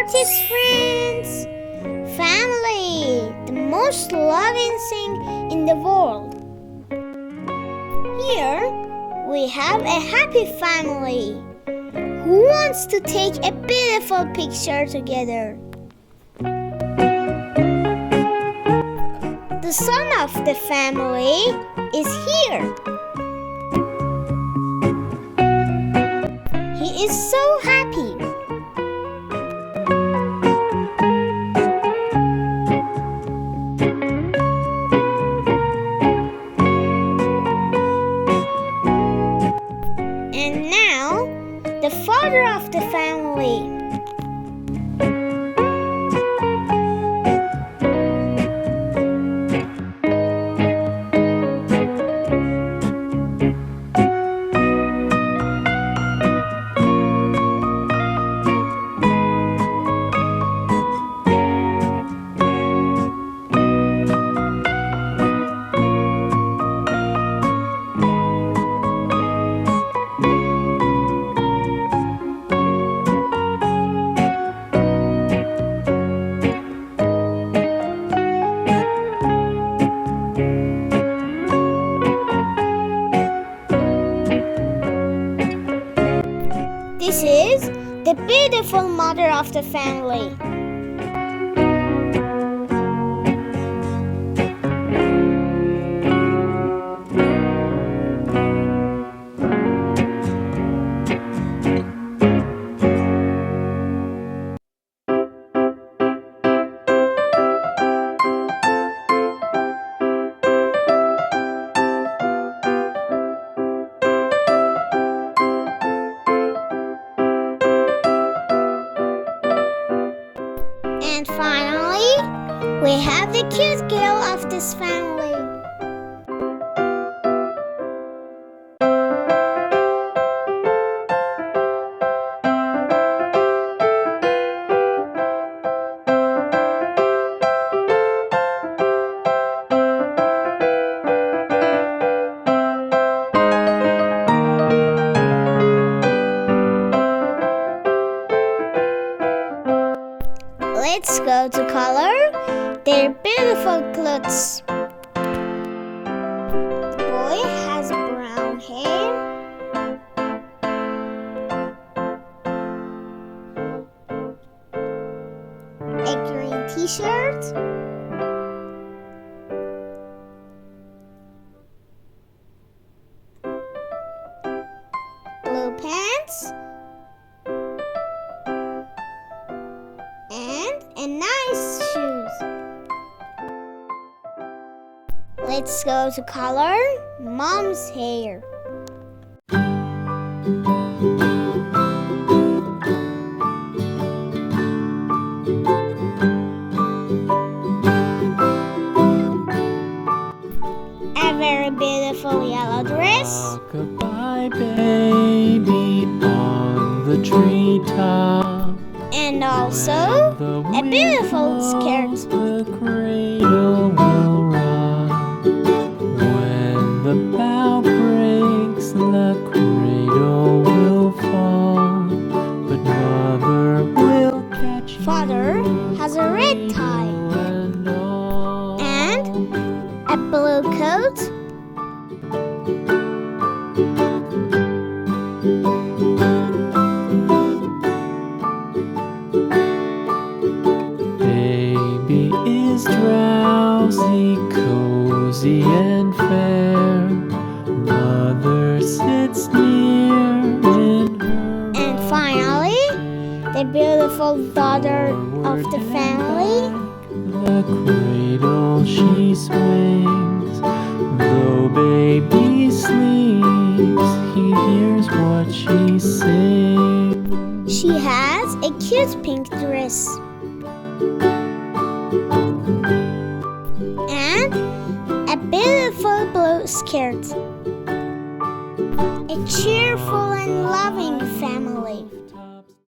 artist friends! Family, the most loving thing in the world. Here we have a happy family who wants to take a beautiful picture together. The son of the family is here. He is so happy. And now, the father of the family. This is the beautiful mother of the family. And finally, we have the cute girl of this family. Let's go to color their beautiful clothes. The boy has brown hair. A green t-shirt. Blue pants. And nice shoes. Let's go to color mom's hair. A very beautiful yellow dress. Goodbye, baby, on the treetop. And also a beautiful skirt. The cradle will rock. When the bough breaks, the cradle will fall. But mother will catch you. Father has a red tie and a blue coat. Drowsy, cozy, and fair. Mother sits near in her. And finally, the beautiful daughter of the family. The cradle she swings. Though baby sleeps, he hears what she sings. She has a cute pink dress. And a beautiful blue skirt. A cheerful and loving family.